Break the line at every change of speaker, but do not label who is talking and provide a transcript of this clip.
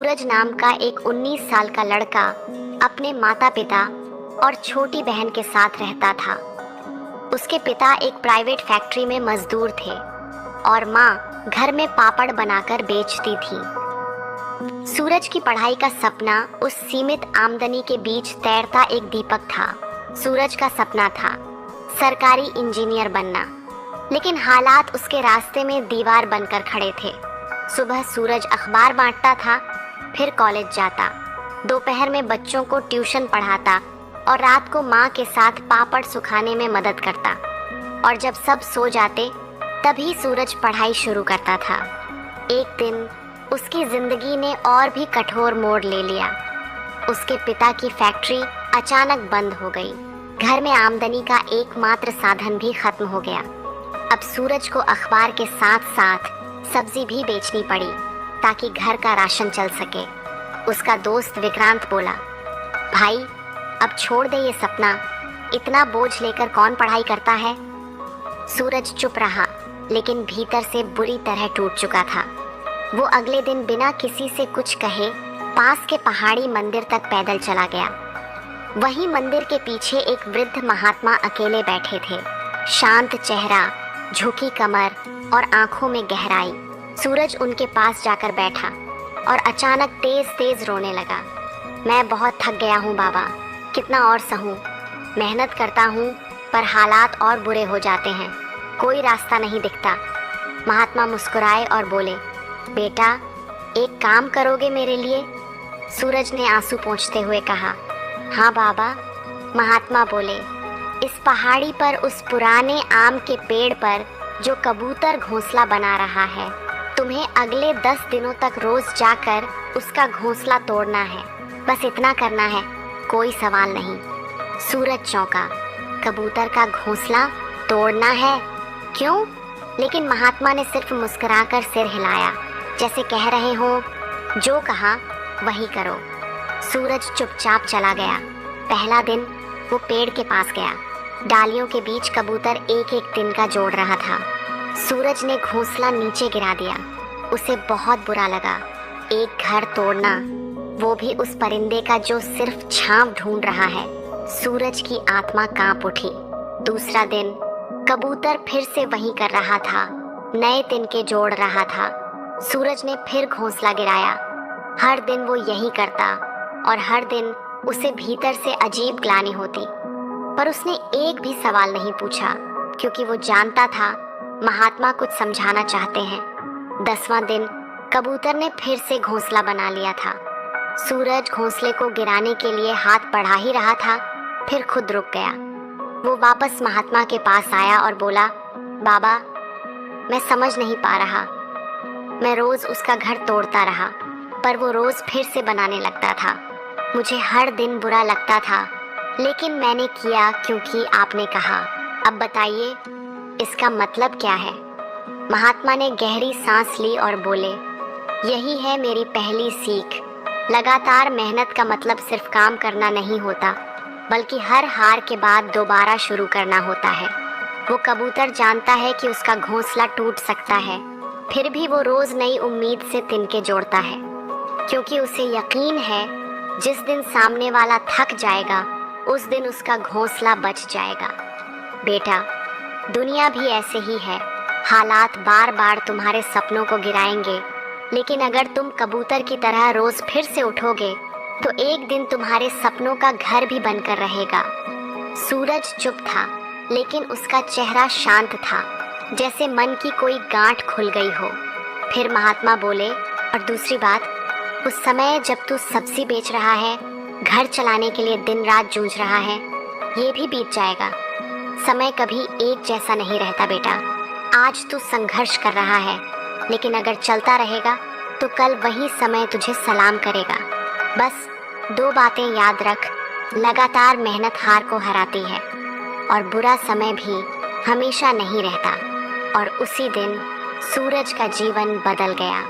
सूरज नाम का एक 19 साल का लड़का अपने माता पिता और छोटी बहन के साथ रहता था। उसके पिता एक प्राइवेट फैक्ट्री में मजदूर थे और माँ घर में पापड़ बनाकर बेचती थी। सूरज की पढ़ाई का सपना उस सीमित आमदनी के बीच तैरता एक दीपक था। सूरज का सपना था सरकारी इंजीनियर बनना, लेकिन हालात उसके रास्ते में दीवार बनकर खड़े थे। सुबह सूरज अखबार बांटता था, फिर कॉलेज जाता, दोपहर में बच्चों को ट्यूशन पढ़ाता और रात को माँ के साथ पापड़ सुखाने में मदद करता। और जब सब सो जाते तभी सूरज पढ़ाई शुरू करता था। एक दिन उसकी जिंदगी ने और भी कठोर मोड़ ले लिया। उसके पिता की फैक्ट्री अचानक बंद हो गई। घर में आमदनी का एकमात्र साधन भी खत्म हो गया। अब सूरज को अखबार के साथ साथ सब्जी भी बेचनी पड़ी ताकि घर का राशन चल सके। उसका दोस्त विक्रांत बोला, भाई अब छोड़ दे ये सपना, इतना बोझ लेकर कौन पढ़ाई करता है। सूरज चुप रहा, लेकिन भीतर से बुरी तरह टूट चुका था। वो अगले दिन बिना किसी से कुछ कहे पास के पहाड़ी मंदिर तक पैदल चला गया। वहीं मंदिर के पीछे एक वृद्ध महात्मा अकेले बैठे थे, शांत चेहरा, झुकी कमर और आंखों में गहराई। सूरज उनके पास जाकर बैठा और अचानक तेज तेज रोने लगा। मैं बहुत थक गया हूँ बाबा, कितना और सहूँ। मेहनत करता हूँ पर हालात और बुरे हो जाते हैं, कोई रास्ता नहीं दिखता। महात्मा मुस्कुराए और बोले, बेटा एक काम करोगे मेरे लिए। सूरज ने आंसू पोंछते हुए कहा, हाँ बाबा। महात्मा बोले, इस पहाड़ी पर उस पुराने आम के पेड़ पर जो कबूतर घोंसला बना रहा है, तुम्हें अगले 10 दिनों तक रोज जाकर उसका घोंसला तोड़ना है। बस इतना करना है, कोई सवाल नहीं। सूरज चौंका, कबूतर का घोंसला तोड़ना है? क्यों? लेकिन महात्मा ने सिर्फ मुस्कुराकर सिर हिलाया, जैसे कह रहे हो जो कहा वही करो। सूरज चुपचाप चला गया। पहला दिन वो पेड़ के पास गया। डालियों के बीच कबूतर एक एक तिनका जोड़ रहा था। सूरज ने घोंसला नीचे गिरा दिया। उसे बहुत बुरा लगा। एक घर तोड़ना, वो भी उस परिंदे का जो सिर्फ छांव ढूंढ रहा है। सूरज की आत्मा कांप उठी। दूसरा दिन कबूतर फिर से वही कर रहा था, नए तिनके जोड़ रहा था। सूरज ने फिर घोंसला गिराया। हर दिन वो यही करता और हर दिन उसे भीतर से अजीब ग्लानि होती, पर उसने एक भी सवाल नहीं पूछा, क्योंकि वो जानता था महात्मा कुछ समझाना चाहते हैं। 10वां दिन कबूतर ने फिर से घोंसला बना लिया था। सूरज घोंसले को गिराने के लिए हाथ बढ़ा ही रहा था, फिर खुद रुक गया। वो वापस महात्मा के पास आया और बोला, बाबा मैं समझ नहीं पा रहा। मैं रोज उसका घर तोड़ता रहा, पर वो रोज फिर से बनाने लगता था। मुझे हर दिन बुरा लगता था, लेकिन मैंने किया क्योंकि आपने कहा। अब बताइए इसका मतलब क्या है। महात्मा ने गहरी सांस ली और बोले, यही है मेरी पहली सीख। लगातार मेहनत का मतलब सिर्फ काम करना नहीं होता, बल्कि हर हार के बाद दोबारा शुरू करना होता है। वो कबूतर जानता है कि उसका घोंसला टूट सकता है, फिर भी वो रोज नई उम्मीद से तिनके जोड़ता है, क्योंकि उसे यकीन है जिस दिन सामने वाला थक जाएगा उस दिन उसका घोंसला बच जाएगा। बेटा दुनिया भी ऐसे ही है, हालात बार बार तुम्हारे सपनों को गिराएंगे, लेकिन अगर तुम कबूतर की तरह रोज फिर से उठोगे तो एक दिन तुम्हारे सपनों का घर भी बनकर रहेगा। सूरज चुप था, लेकिन उसका चेहरा शांत था, जैसे मन की कोई गांठ खुल गई हो। फिर महात्मा बोले, और दूसरी बात, उस समय जब तू सब्जी बेच रहा है, घर चलाने के लिए दिन रात जूझ रहा है, ये भी बीत जाएगा। समय कभी एक जैसा नहीं रहता बेटा। आज तू संघर्ष कर रहा है, लेकिन अगर चलता रहेगा तो कल वही समय तुझे सलाम करेगा। बस 2 बातें याद रख, लगातार मेहनत हार को हराती है और बुरा समय भी हमेशा नहीं रहता। और उसी दिन सूरज का जीवन बदल गया।